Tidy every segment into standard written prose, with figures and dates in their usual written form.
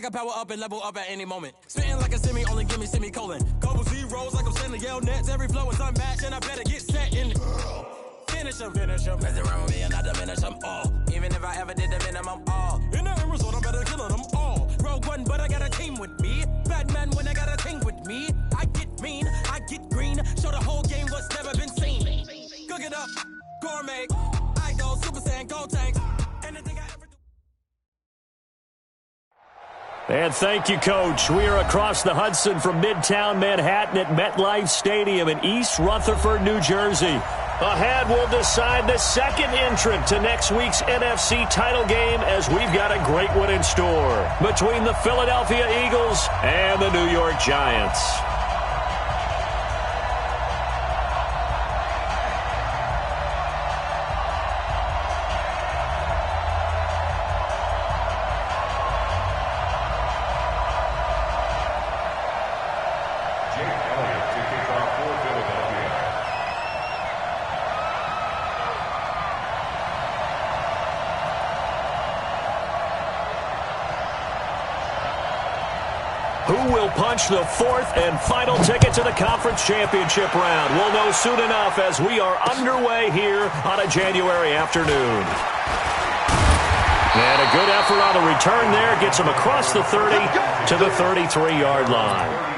can power up and level up at any moment. Spitting like a semi, only give me semicolon. Couple zeros like I'm sending yell nets. Every flow is unmatched, and I better get set in. Finish them. Mess around with me and I diminish them all. Even if I ever did the minimum, all. In the end result, I better kill them all. Rogue one, but I got a team with me. Batman when I got a team with me. I get mean, I get green. Show the whole game what's never been seen. Cook it up, gourmet. I go Super Saiyan, go tanks. Anything I ever do. And thank you, Coach. We are across the Hudson from Midtown Manhattan at MetLife Stadium in East Rutherford, New Jersey. Ahead, we'll decide the second entrant to next week's NFC title game as we've got a great one in store between the Philadelphia Eagles and the New York Giants. Who will punch the fourth and final ticket to the conference championship round? We'll know soon enough as we are underway here on a January afternoon. And a good effort on the return there gets him across the 30 to the 33-yard line.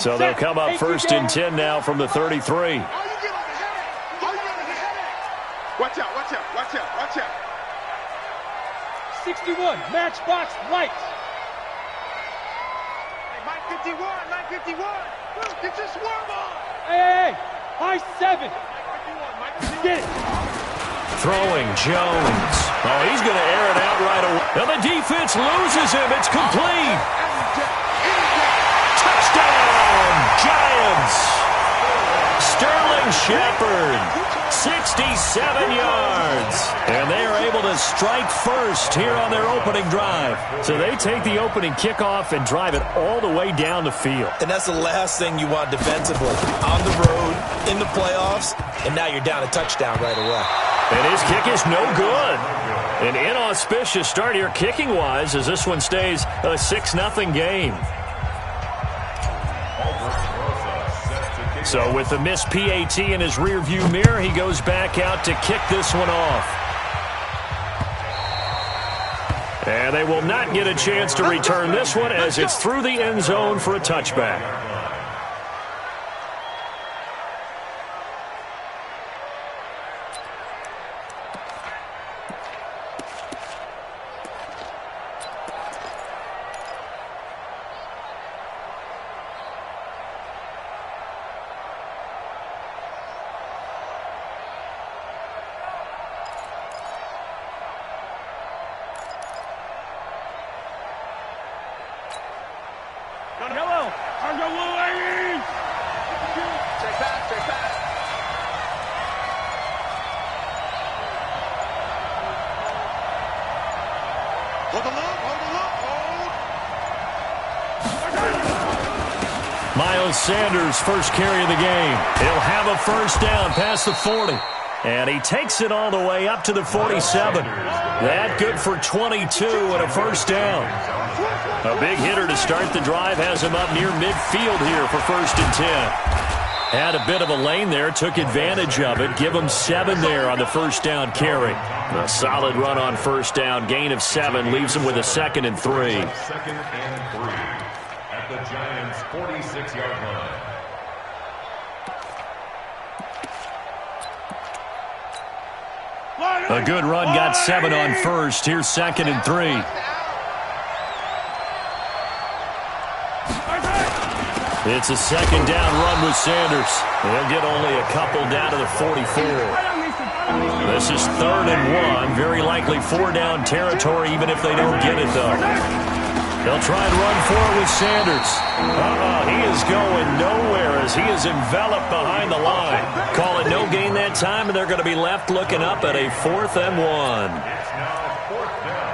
So they'll come up first and 10 now from the 33. Watch out, watch out, watch out, watch out. 61, matchbox lights. Hey, Mike 51. Get your swarm on. Hey, high 7. Mike 51. Get it. Throwing Jones. Oh, he's going to air it out right away. Now the defense loses him. It's complete. Touchdown, Giants. Sterling Shepard, 67 yards. And they are able to strike first here on their opening drive. So they take the opening kickoff and drive it all the way down the field. And that's the last thing you want defensively. On the road, in the playoffs, and now you're down a touchdown right away. And his kick is no good. An inauspicious start here kicking-wise as this one stays a 6-0 game. So with the missed PAT in his rearview mirror, he goes back out to kick this one off. And they will not get a chance to return this one as it's through the end zone for a touchback. Sanders' first carry of the game. He'll have a first down past the 40. And he takes it all the way up to the 47. That good for 22 and a first down. A big hitter to start the drive has him up near midfield here for first and 10. Had a bit of a lane there, took advantage of it. Give him 7 there on the first down carry. A solid run on first down, gain of 7, leaves him with a 2nd and 3. Second and 3 at the Giants' 46-yard line. A good run, got 7 on first. Here's 2nd and 3. It's a 2nd down run with Sanders. They'll get only a couple down to the 44. This is 3rd and 1. Very likely 4 down territory, even if they don't get it, though. They'll try and run for it with Sanders. He is going nowhere as he is enveloped behind the line. Call it no gain that time, and they're going to be left looking up at a 4th and 1. It's now 4th down.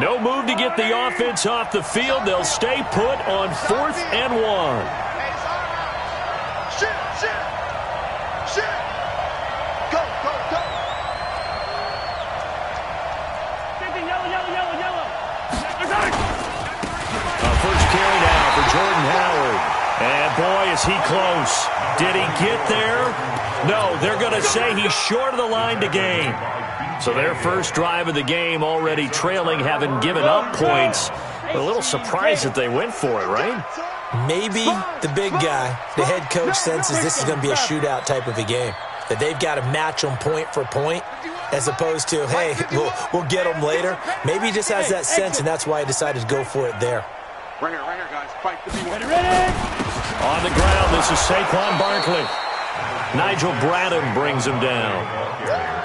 No move to get the offense off the field. They'll stay put on 4th and 1. Hey, it's all right. Shit. Go. Yellow. First carry now for Jordan Howard. And boy, is he close. Did he get there? No, they're going to say he's short of the line to gain. So their first drive of the game already trailing, having given up points. A little surprised that they went for it, right? Maybe the big guy, the head coach, senses this is going to be a shootout type of a game. That they've got to match them point for point, as opposed to, hey, we'll get them later. Maybe he just has that sense, and that's why he decided to go for it there. Right here, guys. Fight to be one. Ready? On the ground, this is Saquon Barkley. Nigel Bradham brings him down.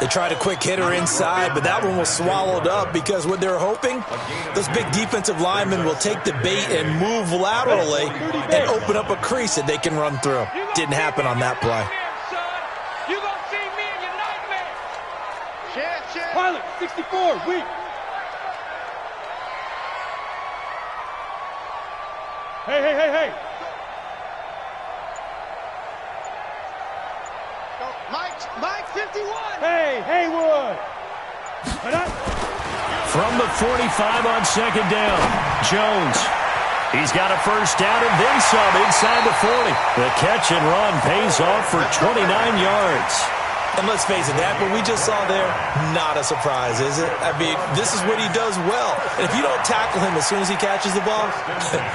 They tried a quick hitter inside, but that one was swallowed up because what they're hoping, those big defensive linemen will take the bait and move laterally and open up a crease that they can run through. Didn't happen on that play. You gonna see me in your nightmare. Shit. Pilot, 64, weak. Hey. Mike, 51. Hey, Haywood. From the 45 on second down, Jones. He's got a first down and then some inside the 40. The catch and run pays off for 29 yards. And let's face it, that what we just saw there, not a surprise, is it? I mean, this is what he does well. And if you don't tackle him as soon as he catches the ball,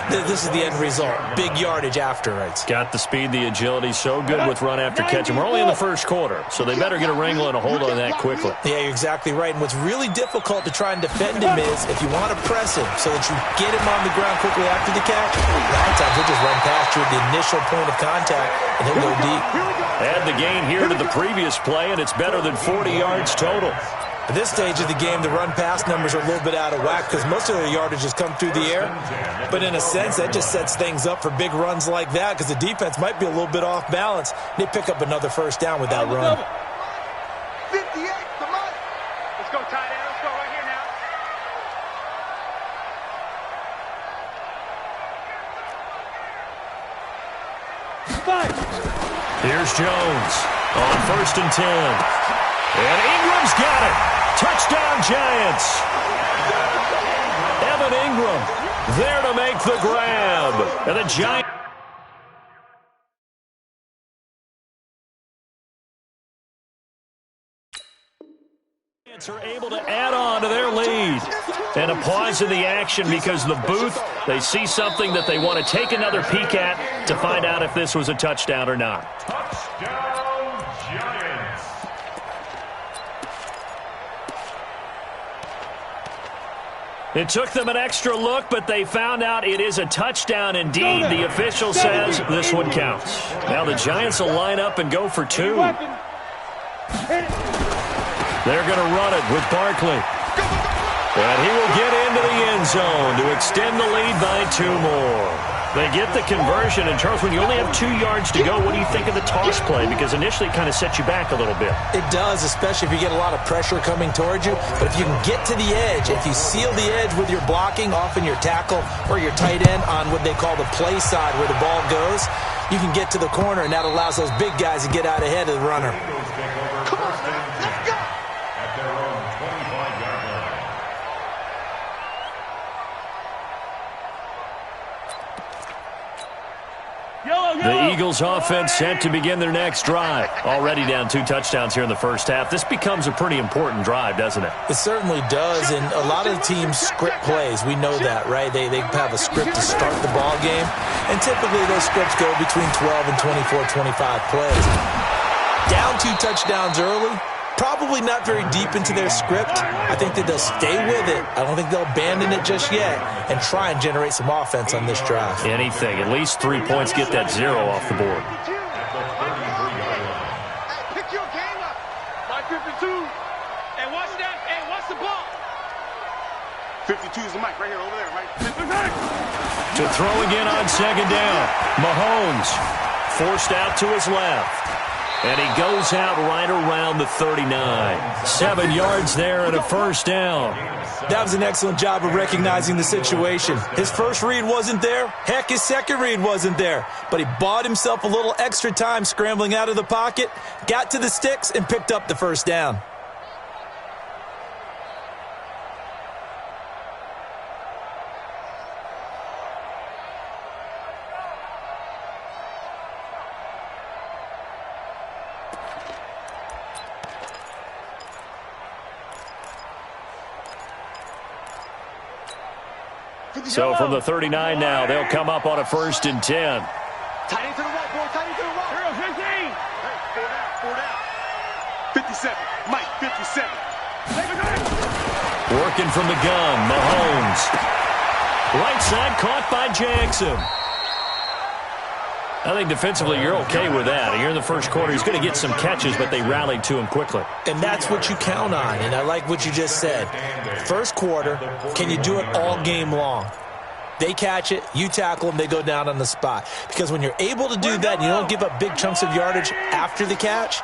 this is the end result. Big yardage afterwards. Got the speed, the agility, so good with run after catch. And we're only in the first quarter, so they better get a wrangle and a hold on that quickly. Yeah, you're exactly right. And what's really difficult to try and defend him is if you want to press him so that you get him on the ground quickly after the catch, a lot of times he'll just run past you at the initial point of contact, and he'll go deep. Add the gain here to the previous play, and it's better than 40 yards total. At this stage of the game, the run-pass numbers are a little bit out of whack because most of their yardage has come through the air. But in a sense, that just sets things up for big runs like that because the defense might be a little bit off balance. They pick up another first down with that run. 58, come on. Let's go, tight end. Let's go right here now. Here's Jones on 1st and 10. And Ingram's got it. Touchdown, Giants. Evan Ingram there to make the grab. And the Giants are able to add on to their lead. And a pause in the action because the booth, they see something that they want to take another peek at to find out if this was a touchdown or not. Touchdown, Giants. It took them an extra look, but they found out it is a touchdown indeed. The official says this one counts. Now the Giants will line up and go for 2. They're going to run it with Barkley. And he will get into the end zone to extend the lead by 2 more. They get the conversion. And, Charles, when you only have 2 yards to go, what do you think of the toss play? Because initially it kind of sets you back a little bit. It does, especially if you get a lot of pressure coming towards you. But if you can get to the edge, if you seal the edge with your blocking, often your tackle or your tight end on what they call the play side where the ball goes, you can get to the corner, and that allows those big guys to get out ahead of the runner. Come on, let's go. At their own 25-yard line. The Eagles offense set to begin their next drive. Already down 2 touchdowns here in the first half. This becomes a pretty important drive, doesn't it? It certainly does, and a lot of the teams script plays. We know that, right? They have a script to start the ball game, and typically those scripts go between 12 and 24, 25 plays. Down 2 touchdowns early, probably not very deep into their script. I think that they'll stay with it. I don't think they'll abandon it just yet and try and generate some offense on this drive. Anything. At least 3 points, get that 0 off the board. Pick your game up. My 52. And watch that. And watch the ball. 52 is the mic right here, over there, right? To throw again on second down. Mahomes forced out to his left. And he goes out right around the 39. 7 yards there and a first down. That was an excellent job of recognizing the situation. His first read wasn't there. Heck, his second read wasn't there. But he bought himself a little extra time scrambling out of the pocket, got to the sticks, and picked up the first down. So from the 39 now, they'll come up on a 1st and 10. Tight into the wall, boy. Tight into the wall. Here, 15. Hey, 4 down. 57. Mike, 57. Working from the gun, Mahomes. Right side caught by Jackson. I think defensively you're okay with that. Here in the first quarter, he's going to get some catches, but they rallied to him quickly. And that's what you count on, and I like what you just said. First quarter, can you do it all game long? They catch it, you tackle them, they go down on the spot. Because when you're able to do that and you don't give up big chunks of yardage after the catch,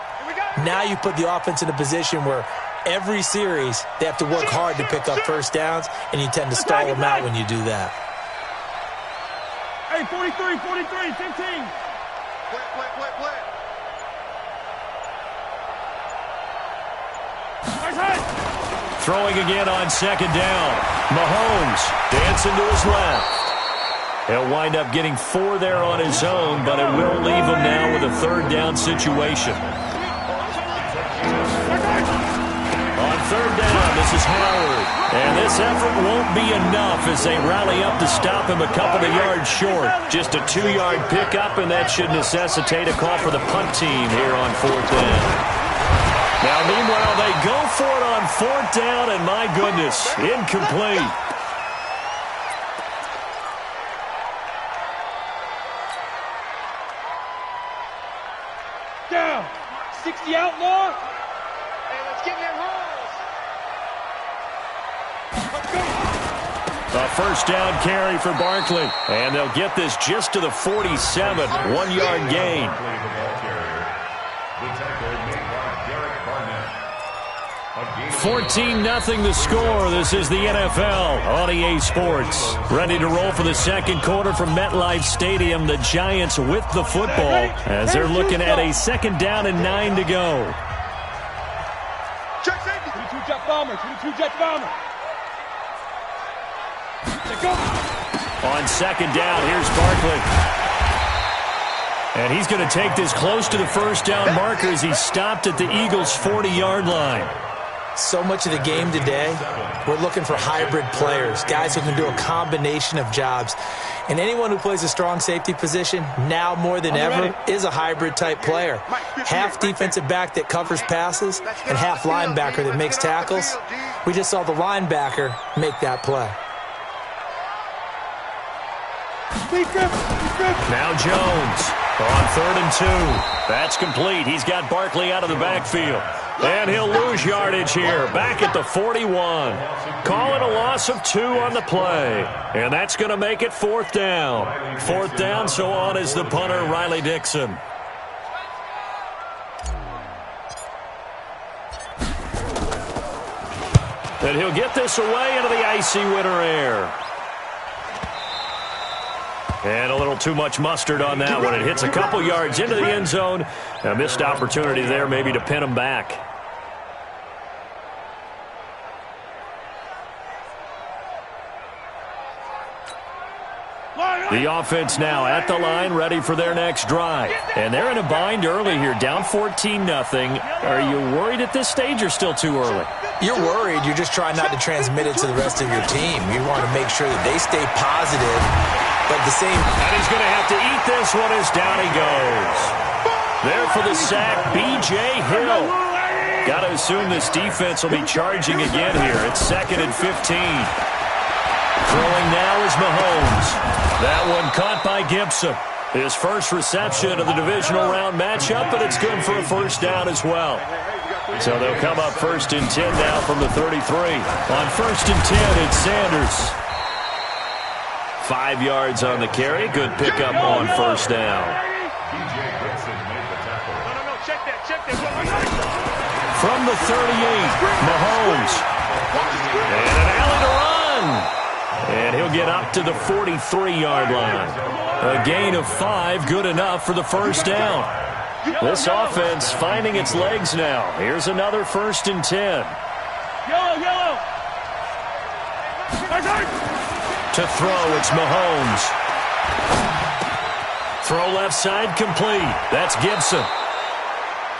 now you put the offense in a position where every series they have to work hard to pick up first downs, and you tend to stall them out when you do that. Hey, 43, 15. Play. Throwing again on 2nd down. Mahomes dancing to his left. He'll wind up getting 4 there on his own, but it will leave him now with a 3rd down situation. On 3rd down, this is Howard. And this effort won't be enough as they rally up to stop him a couple of yards short. Just a 2-yard pickup, and that should necessitate a call for the punt team here on 4th down. Now, meanwhile, they go for it on 4th down, and my goodness, incomplete. Down. 60 outlaw. Hey, let's get them rolls. A 1st down carry for Barkley. And they'll get this just to the 47. 1-yard gain. 14-0 the score. This is the NFL on EA Sports. Ready to roll for the second quarter from MetLife Stadium. The Giants with the football as they're looking at a 2nd down and 9 to go. Check safety. 22 jet bomber. Let's go. On 2nd down, here's Barkley. And he's going to take this close to the 1st down marker as he stopped at the Eagles' 40-yard line. So much of the game today, we're looking for hybrid players, guys who can do a combination of jobs. And anyone who plays a strong safety position, now more than ever, is a hybrid-type player. Half defensive back that covers passes and half linebacker that makes tackles. We just saw the linebacker make that play. Now Jones on 3rd and 2. That's complete. He's got Barkley out of the backfield. And he'll lose yardage here. Back at the 41. Call it a loss of 2 on the play. And that's going to make it 4th down. 4th down, so on is the punter, Riley Dixon. And he'll get this away into the icy winter air. And a little too much mustard on that one. It hits a couple yards into the end zone. A missed opportunity there maybe to pin him back. The offense now at the line, ready for their next drive. And they're in a bind early here, down 14-0. Are you worried at this stage or still too early? You're worried. You're just trying not to transmit it to the rest of your team. You want to make sure that they stay positive. But the same. And he's going to have to eat this one as down he goes. There for the sack, B.J. Hill. Got to assume this defense will be charging again here. It's 2nd and 15. Throwing now is Mahomes. That one caught by Gibson. His first reception of the divisional round matchup, but it's good for a 1st down as well. So they'll come up 1st and 10 now from the 33. On 1st and 10, it's Sanders. 5 yards on the carry. Good pickup on 1st down. No, check that. From the 38, Mahomes. And an alley to run. And he'll get up to the 43-yard line. A gain of 5, good enough for the first down. This offense finding its legs now. Here's another 1st and 10. Yellow. To throw, it's Mahomes. Throw left side complete. That's Gibson.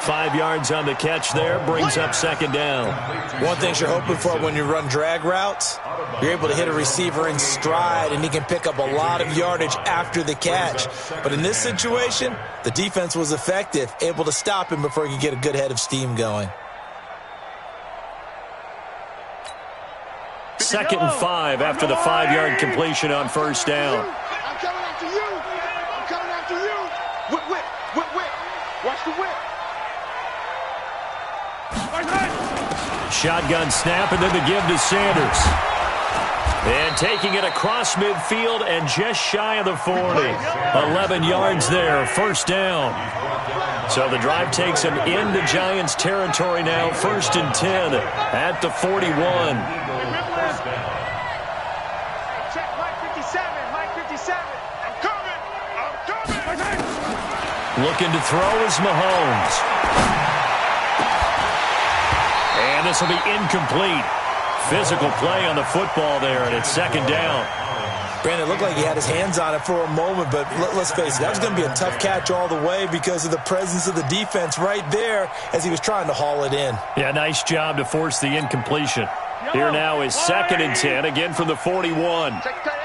5 yards on the catch there, brings up 2nd down. One thing you're hoping for when you run drag routes, you're able to hit a receiver in stride, and he can pick up a lot of yardage after the catch. But in this situation, the defense was effective, able to stop him before he could get a good head of steam going. 2nd and 5 after the 5-yard completion on 1st down. I'm coming after you. I'm coming after you. Whip. Watch the whip. Shotgun snap, and then the give to Sanders. And taking it across midfield and just shy of the 40. 11 yards there, 1st down. So the drive takes him into Giants territory now, 1st and 10 at the 41. Check Mike 57. I'm coming. Looking to throw is Mahomes. And this will be incomplete. Physical play on the football there, and it's 2nd down. Brandon, it looked like he had his hands on it for a moment, but let's face it, that was going to be a tough catch all the way because of the presence of the defense right there as he was trying to haul it in. Yeah, nice job to force the incompletion. Here now is 2nd and 10, again from the 41. Check tight.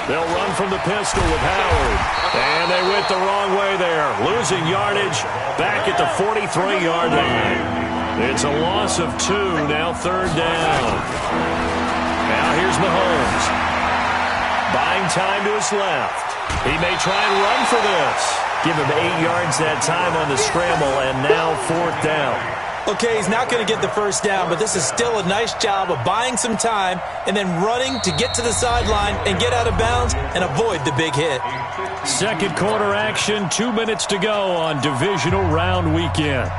They'll run from the pistol with Howard. And they went the wrong way there. Losing yardage back at the 43-yard line. It's a loss of 2, now 3rd down. Now here's Mahomes. Buying time to his left. He may try and run for this. Give him 8 yards that time on the scramble, and now 4th down. Okay, he's not going to get the first down, but this is still a nice job of buying some time and then running to get to the sideline and get out of bounds and avoid the big hit. Second quarter action, 2 minutes to go on divisional round weekend.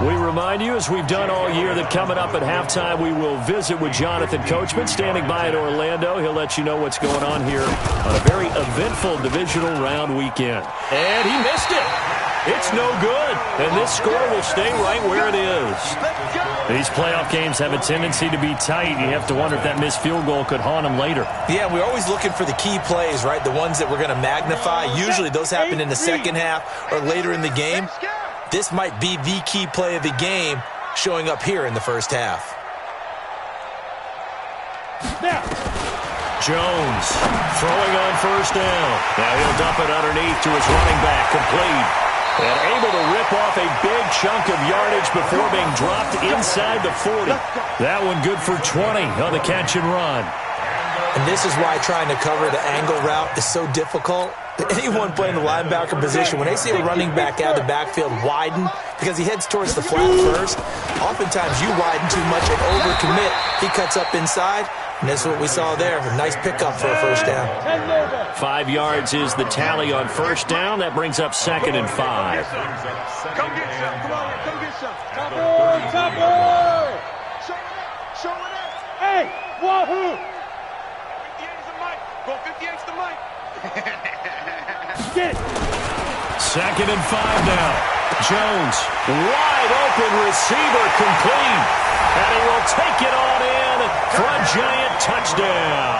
We remind you, as we've done all year, that coming up at halftime, we will visit with Jonathan Coachman, standing by in Orlando. He'll let you know what's going on here on a very eventful divisional round weekend. And he missed it. It's no good, and this score will stay right where it is. These playoff games have a tendency to be tight. You have to wonder if that missed field goal could haunt them later. Yeah, we're always looking for the key plays, right? The ones that we're going to magnify. Usually those happen in the second half or later in the game. This might be the key play of the game showing up here in the first half. Jones throwing on 1st down. Now he'll dump it underneath to his running back, complete. And able to rip off a big chunk of yardage before being dropped inside the 40. That one good for 20 on the catch and run. And this is why trying to cover the angle route is so difficult. Anyone playing the linebacker position, when they see a running back out of the backfield widen, because he heads towards the flat first, oftentimes you widen too much and overcommit. He cuts up inside, and that's what we saw there. A nice pickup for a first down. 5 yards is the tally on 1st down. That brings up 2nd and 5. Come get some. Come on, come get some. Topper! Show it up. Hey, wahoo! 58's the mic. Go 58's the mic. Get! 2nd and 5 now. Jones, wide open receiver, complete. And he will take it on in for a Giant touchdown.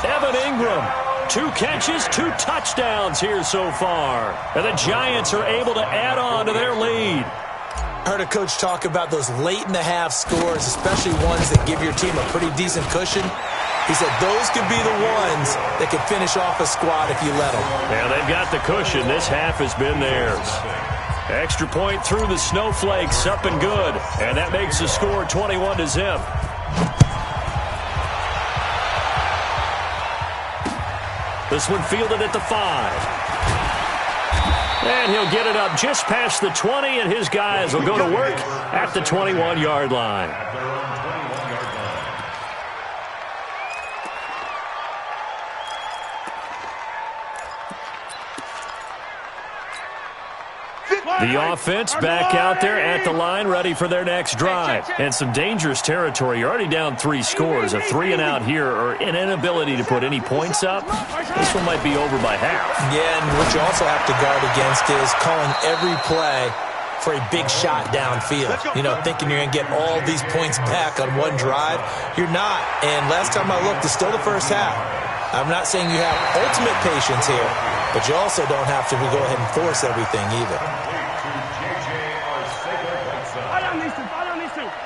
Evan Ingram, 2 catches, 2 touchdowns here so far. And the Giants are able to add on to their lead. I heard a coach talk about those late-in-the-half scores, especially ones that give your team a pretty decent cushion. He said those could be the ones that could finish off a squad if you let them. Yeah, they've got the cushion. This half has been theirs. Extra point through the snowflakes, up and good. And that makes the score 21-0. This one fielded at the 5. And he'll get it up just past the 20, and his guys will go to work at the 21-yard line. The offense back out there at the line, ready for their next drive. And some dangerous territory. You're already down 3 scores. A 3-and-out here, or an inability to put any points up. This one might be over by half. Yeah, and what you also have to guard against is calling every play for a big shot downfield. You know, thinking you're going to get all these points back on one drive. You're not. And last time I looked, it's still the first half. I'm not saying you have ultimate patience here, but you also don't have to go ahead and force everything either.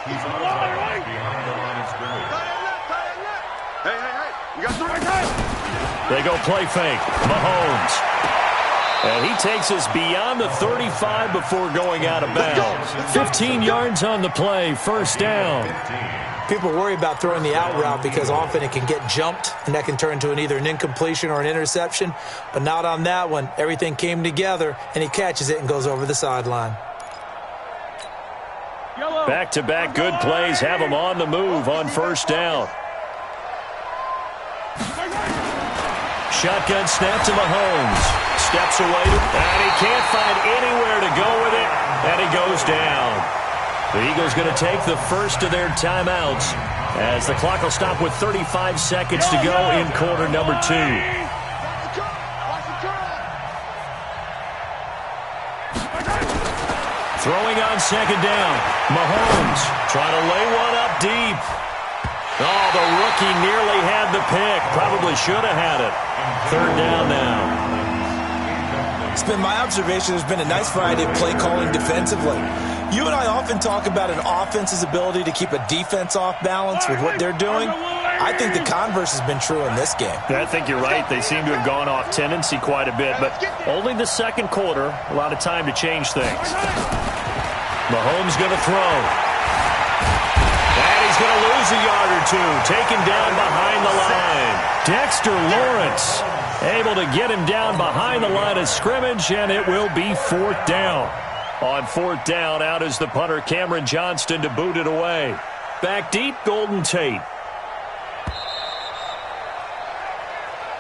He's on the line behind the line of scrimmage. Hey, you got the right time. They go play fake. Mahomes. And he takes us beyond the 35 before going out of bounds. 15 yards on the play, first down. People worry about throwing the out route because often it can get jumped, and that can turn into either an incompletion or an interception. But not on that one. Everything came together, and he catches it and goes over the sideline. Back-to-back good plays have him on the move on first down. Shotgun snap to Mahomes. Steps away, and he can't find anywhere to go with it, and he goes down. The Eagles going to take the first of their timeouts as the clock will stop with 35 seconds to go in quarter number 2. Throwing on second down. Mahomes trying to lay one up deep. Oh, the rookie nearly had the pick. Probably should have had it. Third down now. It's been my observation there's been a nice variety of play calling defensively. You and I often talk about an offense's ability to keep a defense off balance with what they're doing. I think the converse has been true in this game. I think you're right. They seem to have gone off tendency quite a bit, but only the second quarter, a lot of time to change things. Mahomes going to throw. And he's going to lose a yard or two. Taken down behind the line. Dexter Lawrence able to get him down behind the line of scrimmage, and it will be fourth down. On fourth down, out is the punter, Cameron Johnston, to boot it away. Back deep, Golden Tate.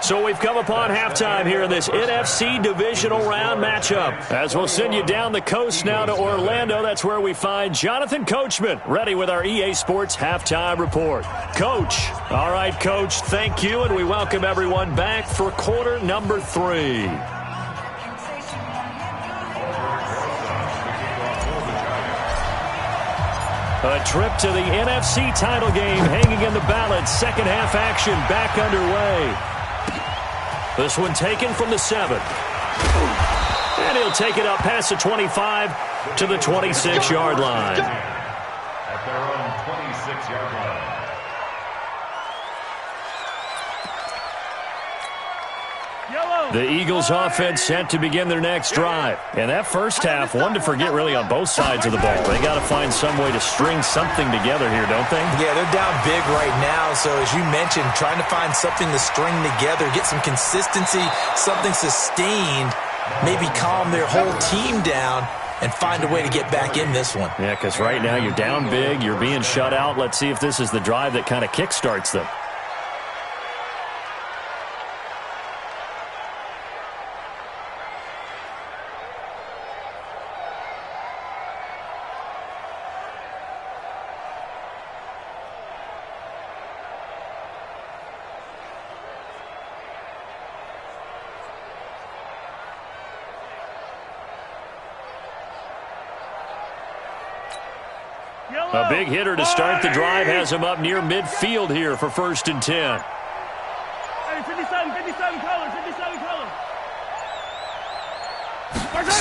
So we've come upon halftime here in this NFC divisional round matchup. As we'll send you down the coast now to Orlando, that's where we find Jonathan Coachman, ready with our EA Sports halftime report. Coach. All right, Coach, thank you, and we welcome everyone back for quarter number 3. A trip to the NFC title game hanging in the balance. Second half action back underway. This one taken from the 7. And he'll take it up past the 25 to the 26-yard line. At their own 26-yard line. The Eagles offense set to begin their next drive. And that first half, one to forget really on both sides of the ball. They got to find some way to string something together here, don't they? Yeah, they're down big right now. So as you mentioned, trying to find something to string together, get some consistency, something sustained, maybe calm their whole team down and find a way to get back in this one. Yeah, because right now you're down big, you're being shut out. Let's see if this is the drive that kind of kickstarts them. A big hitter to start the drive has him up near midfield here for 1st and 10. Hey, 57 colors.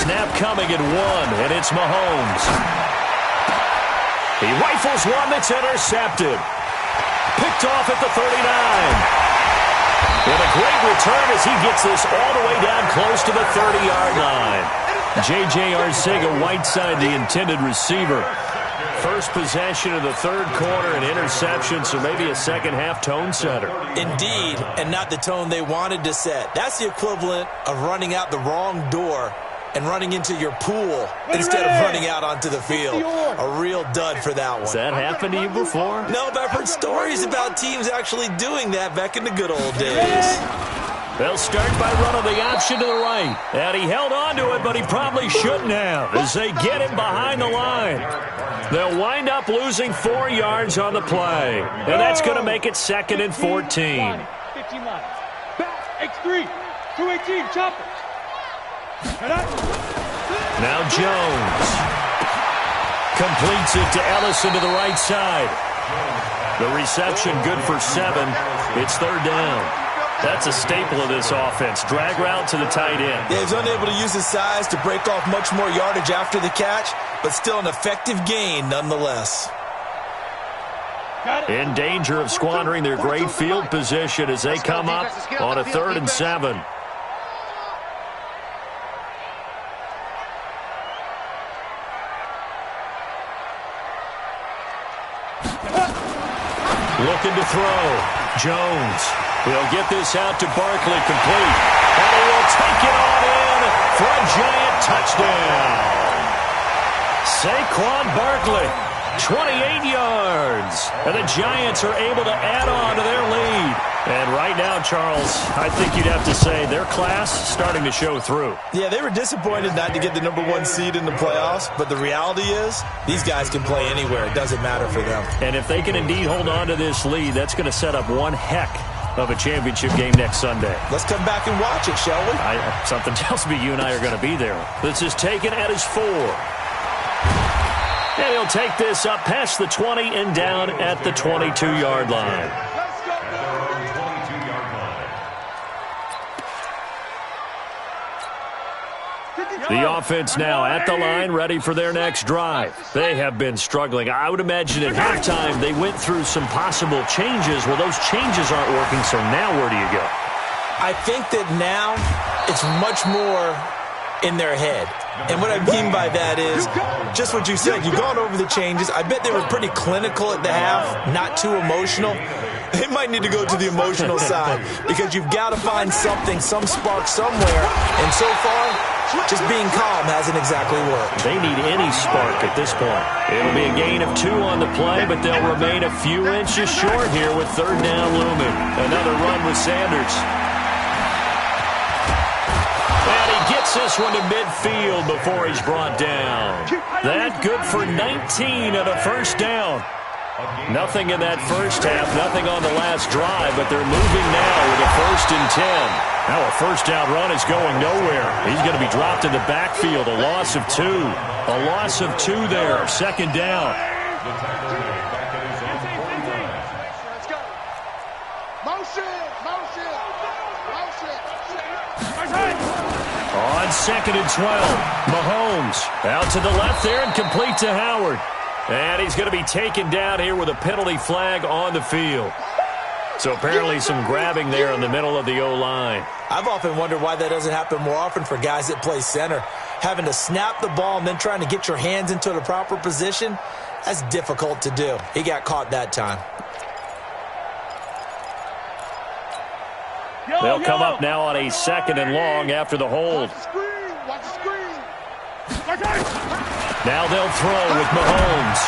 Snap coming at 1, and it's Mahomes. He rifles one that's intercepted. Picked off at the 39. And a great return as he gets this all the way down close to the 30-yard line. J.J. Arcega-Whiteside, the intended receiver. First possession of the third quarter, an interception, so maybe a second-half tone setter. Indeed, and not the tone they wanted to set. That's the equivalent of running out the wrong door and running into your pool instead of running out onto the field. A real dud for that one. Has that happened to you before? No, but I've heard stories about teams actually doing that back in the good old days. They'll start by running the option to the right. And he held on to it, but he probably shouldn't have as they get him behind the line. They'll wind up losing 4 yards on the play. And that's going to make it 2nd and 14. 15 lines. Back, X3, 218, chopper. Now Jones completes it to Ellison to the right side. The reception good for 7. It's 3rd down. That's a staple of this offense. Drag route to the tight end. Yeah, he's unable to use his size to break off much more yardage after the catch, but still an effective gain nonetheless. In danger of squandering their great field position as they come up on a 3rd and 7. Looking to throw. Jones. He'll get this out to Barkley, complete. And he will take it on in for a giant touchdown. Saquon Barkley, 28 yards. And the Giants are able to add on to their lead. And right now, Charles, I think you'd have to say their class starting to show through. Yeah, they were disappointed not to get the #1 seed in the playoffs, but the reality is these guys can play anywhere. It doesn't matter for them. And if they can indeed hold on to this lead, that's going to set up one heck of a championship game next Sunday. Let's come back and watch it, shall we? Something tells me you and I are going to be there. This is taken at his 4. And he'll take this up past the 20 and down at the 22-yard line. The offense now at the line, ready for their next drive. They have been struggling. I would imagine at halftime they went through some possible changes. Well, those changes aren't working, so now where do you go? I think that now it's much more in their head. And what I mean by that is just what you said. You've gone over the changes. I bet they were pretty clinical at the half, not too emotional. They might need to go to the emotional side because you've got to find something, some spark somewhere. And so far, just being calm hasn't exactly worked. They need any spark at this point. It'll be a gain of 2 on the play, but they'll remain a few inches short here with 3rd down looming. Another run with Sanders. And he gets this one to midfield before he's brought down. That good for 19 and a 1st down. Nothing in that first half, nothing on the last drive, but they're moving now with a 1st and 10. Now a 1st down run is going nowhere. He's going to be dropped in the backfield, a loss of 2. A loss of 2 there, 2nd down. Let's go. Motion. On 2nd and 12, Mahomes out to the left there and complete to Howard. And he's going to be taken down here with a penalty flag on the field. So apparently some grabbing there in the middle of the O-line. I've often wondered why that doesn't happen more often for guys that play center. Having to snap the ball and then trying to get your hands into the proper position, that's difficult to do. He got caught that time. They'll come up now on a 2nd and long after the hold. Watch the screen. Now they'll throw with Mahomes.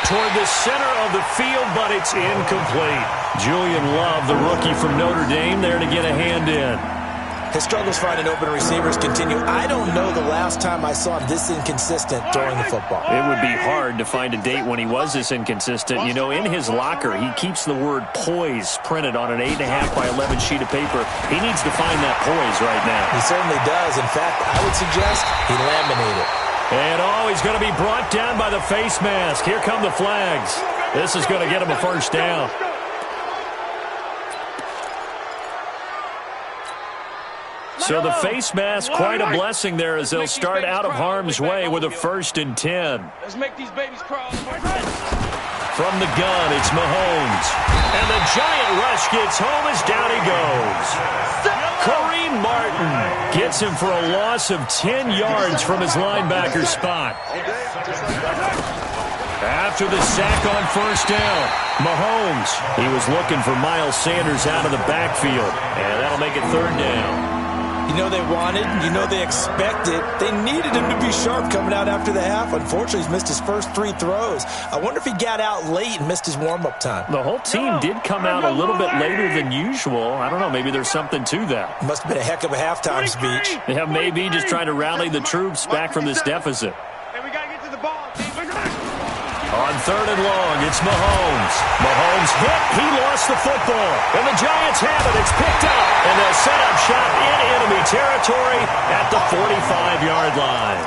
Toward the center of the field, but it's incomplete. Julian Love, the rookie from Notre Dame, there to get a hand in. His struggles finding open receivers continue. I don't know the last time I saw him this inconsistent throwing the football. It would be hard to find a date when he was this inconsistent. You know, in his locker, he keeps the word poise printed on an 8.5 by 11 sheet of paper. He needs to find that poise right now. He certainly does. In fact, I would suggest he laminate it. And he's going to be brought down by the face mask. Here come the flags. This is going to get him a 1st down. So the face mask, quite a blessing there as they'll start out of harm's way with a 1st and 10. Let's make these babies crawl. From the gun, it's Mahomes. And the giant rush gets home as down he goes. Kareem Martin gets him for a loss of 10 yards from his linebacker spot. After the sack on 1st down, Mahomes, he was looking for Miles Sanders out of the backfield. And that'll make it 3rd down. You know they wanted, you know they expected. They needed him to be sharp coming out after the half. Unfortunately, he's missed his first 3 throws. I wonder if he got out late and missed his warm-up time. The whole team did come out a little bit later than usual. I don't know, maybe there's something to that. Must have been a heck of a halftime speech. Yeah, maybe just trying to rally the troops back from this deficit. And we got to get to the ball. On 3rd and long, it's Mahomes. Mahomes hit. He lost the football. And the Giants have it. It's picked up. And they'll set up shop in enemy territory at the 45-yard line.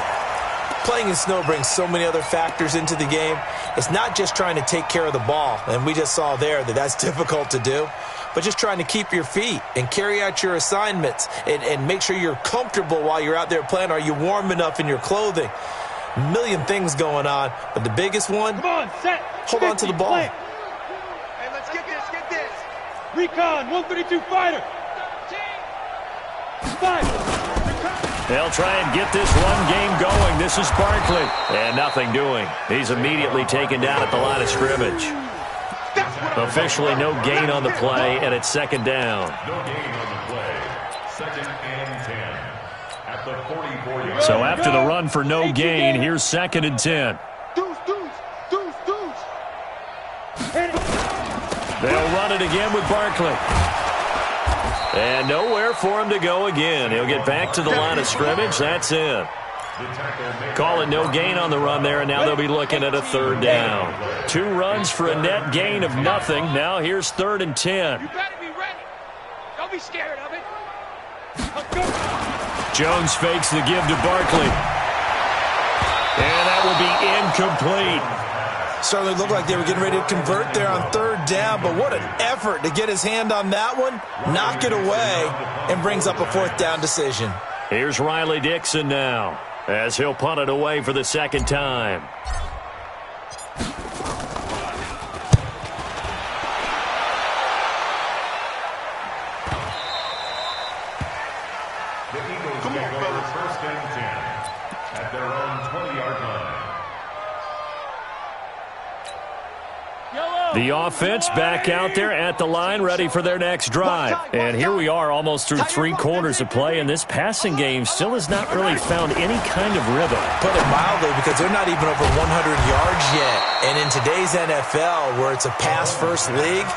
Playing in snow brings so many other factors into the game. It's not just trying to take care of the ball, and we just saw there that that's difficult to do, but just trying to keep your feet and carry out your assignments and make sure you're comfortable while you're out there playing. Are you warm enough in your clothing? A million things going on, but the biggest one, Come on, set. hold on to the ball. Play. Hey, let's get this. Recon, 132 fighter. 5. They'll try and get this run game going. This is Barkley. And nothing doing. He's immediately taken down at the line of scrimmage. Officially no gain on the play, and it's 2nd down. No gain on the play. 2nd and 10. At the 44-yard. So after the run for no gain, here's 2nd and 10. Deuce. They'll run it again with Barkley. And nowhere for him to go again. He'll get back to the line of scrimmage. That's it. Calling no gain on the run there, and now they'll be looking at a 3rd down. 2 runs for a net gain of nothing. Now here's 3rd and 10. You better be ready. Don't be scared of it. Jones fakes the give to Barkley. And that will be incomplete. Certainly looked like they were getting ready to convert there on 3rd down, but what an effort to get his hand on that one, knock it away, and brings up a 4th down decision. Here's Riley Dixon now, as he'll punt it away for the 2nd time. The Eagles take over 1st and 10 at their own 20-yard line. The offense back out there at the line, ready for their next drive. And here we are almost through 3 quarters of play, and this passing game still has not really found any kind of rhythm. Put it mildly, because they're not even over 100 yards yet. And in today's NFL, where it's a pass-first league,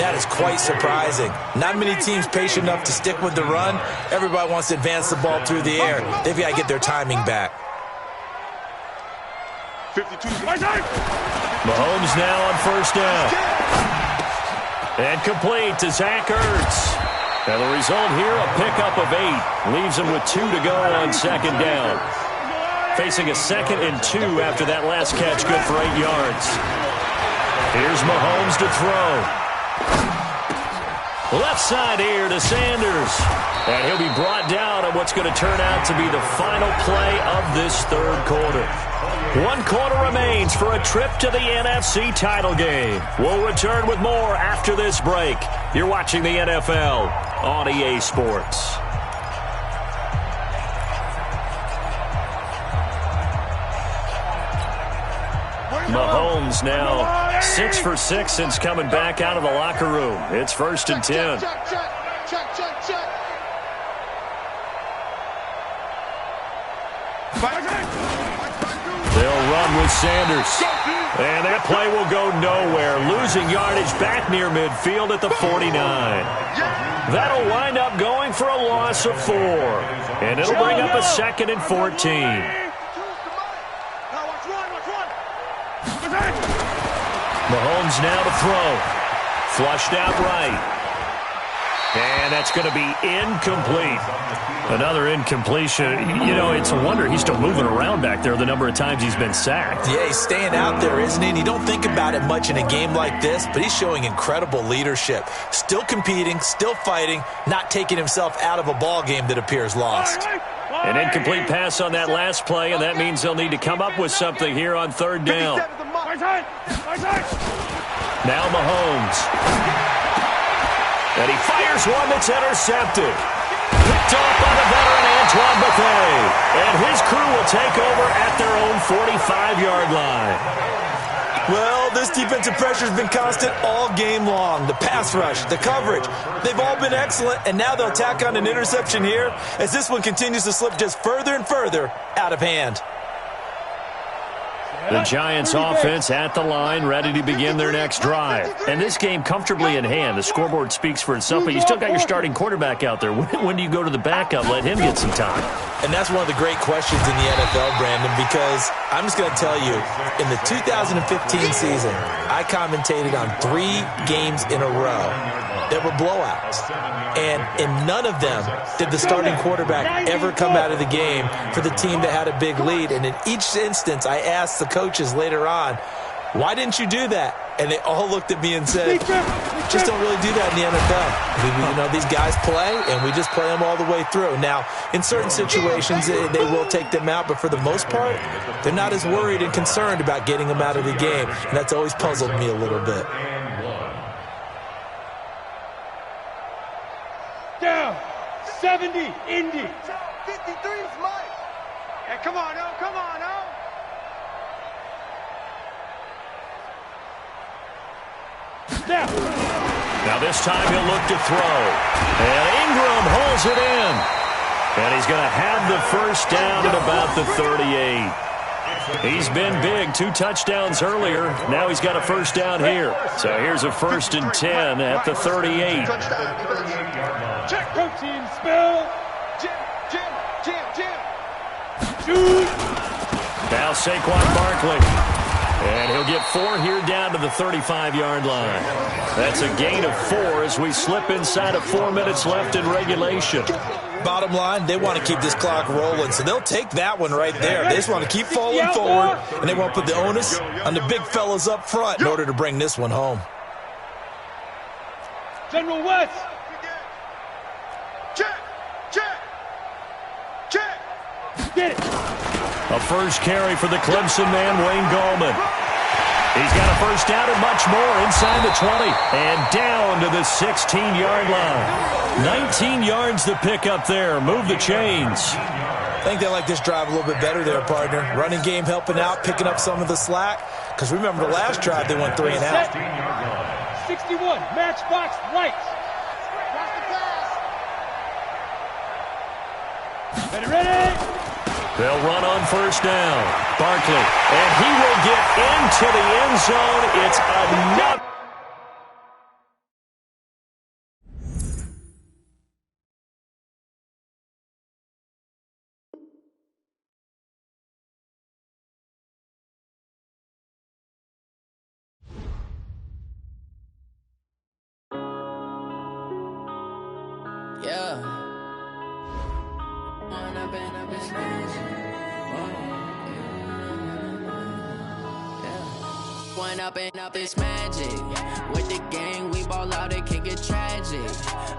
that is quite surprising. Not many teams patient enough to stick with the run. Everybody wants to advance the ball through the air. They've got to get their timing back. 52. Mahomes now on 1st down. And complete to Zach Ertz. And the result here, a pickup of 8. Leaves him with 2 to go on 2nd down. Facing a 2nd and 2 after that last catch, good for 8 yards. Here's Mahomes to throw. Left side here to Sanders. And he'll be brought down on what's going to turn out to be the final play of this 3rd quarter. 1 quarter remains for a trip to the NFC title game. We'll return with more after this break. You're watching the NFL on EA Sports. Mahomes now 6 for 6 since coming back out of the locker room. It's 1st and 10. Check. They'll run with Sanders. And that play will go nowhere. Losing yardage back near midfield at the 49. That'll wind up going for a loss of 4. And it'll bring up a 2nd and 14. Mahomes now to throw. Flushed out right. And that's going to be incomplete. Another incompletion. You know, it's a wonder he's still moving around back there the number of times he's been sacked. Yeah, he's staying out there, isn't he? And you don't think about it much in a game like this, but he's showing incredible leadership. Still competing, still fighting, not taking himself out of a ball game that appears lost. An incomplete pass on that last play, and that means they'll need to come up with something here on 3rd down. Now Mahomes. And he fires one that's intercepted. Picked off by the veteran Antoine Bethea. And his crew will take over at their own 45-yard line. Well, this defensive pressure has been constant all game long. The pass rush, the coverage, they've all been excellent, and now they'll tack on an interception here as this one continues to slip just further and further out of hand. The Giants offense at the line, ready to begin their next drive. And this game comfortably in hand. The scoreboard speaks for itself, but you still got your starting quarterback out there. When do you go to the backup, let him get some time? And that's one of the great questions in the NFL, Brandon, because I'm just going to tell you, in the 2015 season, I commentated on 3 games in a row that were blowouts. And in none of them did the starting quarterback ever come out of the game for the team that had a big lead. And in each instance, I asked the coaches later on, why didn't you do that? And they all looked at me and said, just don't really do that in the NFL. These guys play, and we just play them all the way through. Now, in certain situations, they will take them out, but for the most part, they're not as worried and concerned about getting them out of the game. And that's always puzzled me a little bit. Down. 70, Indy. 53's Mike. Hey, come on, oh, come on, oh. Now this time he'll look to throw. And Ingram holds it in. And he's going to have the first down at about the 38. He's been big, 2 touchdowns earlier. Now he's got a first down here. So here's a 1st and 10 at the 38. Check protein spill. Jim. Shoot. Now Saquon Barkley. And he'll get 4 here down to the 35-yard line. That's a gain of 4 as we slip inside of 4 minutes left in regulation. Bottom line, they want to keep this clock rolling, so they'll take that one right there. They just want to keep falling forward, and they won't put the onus on the big fellas up front in order to bring this one home. General West. Check. Get it. A first carry for the Clemson man, Wayne Gallman. He's got a first down and much more inside the 20 and down to the 16-yard line. 19 yards to pick up there. Move the chains. I think they like this drive a little bit better there, partner. Running game helping out, picking up some of the slack. Because remember the last drive, they went 3 and out. 61, matchbox right. Ready. They'll run on first down. Barkley, and he will get into the end zone. It's another. Yeah. One up and up is magic. With the gang, we ball out, it can get tragic.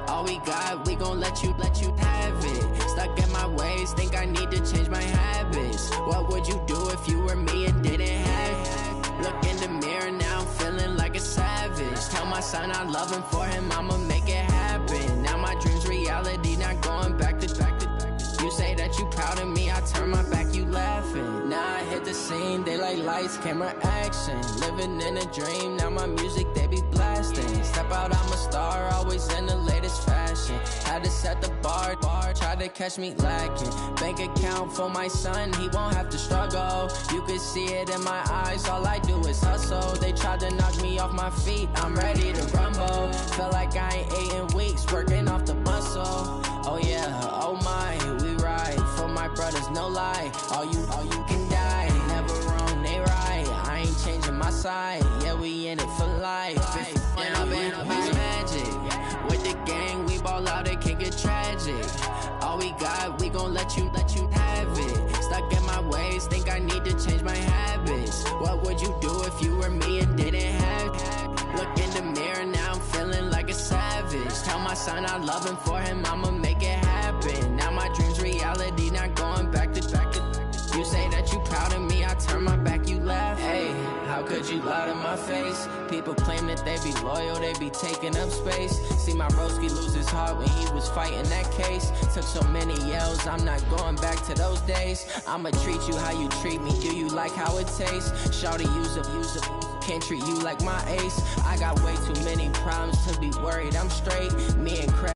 All we got, we gon' let you have it. Stuck in my ways, think I need to change my habits. What would you do if you were me and didn't have it? Look in the mirror, now I'm feeling like a savage. Tell my son I love him, for him I'ma make it happen. Now my dream's reality, not going back to. You say that you proud of me, I turn my back, you laughing. Now I hit the scene, they like lights, camera, action. Living in a dream, now my music, they be blasting. Step out, I'm a star, always in the latest fashion. Had to set the bar, try to catch me lacking. Bank account for my son, he won't have to struggle. You can see it in my eyes, all I do is hustle. They tried to knock me off my feet, I'm ready to rumble. Felt like I ain't ate in weeks, working off the muscle. Oh yeah, oh my, we ride for my brothers, no lie. All you can die, never wrong, they right. I ain't changing my side, yeah, we in it for life. When up and up is magic. With the gang, we ball out, it can get tragic. All we got, we gon' let you have it. Stuck in my ways, think I need to change my habits. What would you do if you were me and didn't have it? Look in the mirror, now I'm feeling like a savage. Tell my son I love him, for him I'ma make it happen. Now my dream's reality, not going back to. You say that you proud of me, I turn my back, you laugh. Hey, how could you lie to my face? People claim that they be loyal, they be taking up space. See my broski lose his heart when he was fighting that case. Took so many yells, I'm not going back to those days. I'ma treat you how you treat me, do you like how it tastes? Shawty, use up. Can't treat you like my ace. I got way too many problems to be worried. I'm straight. Me and Craig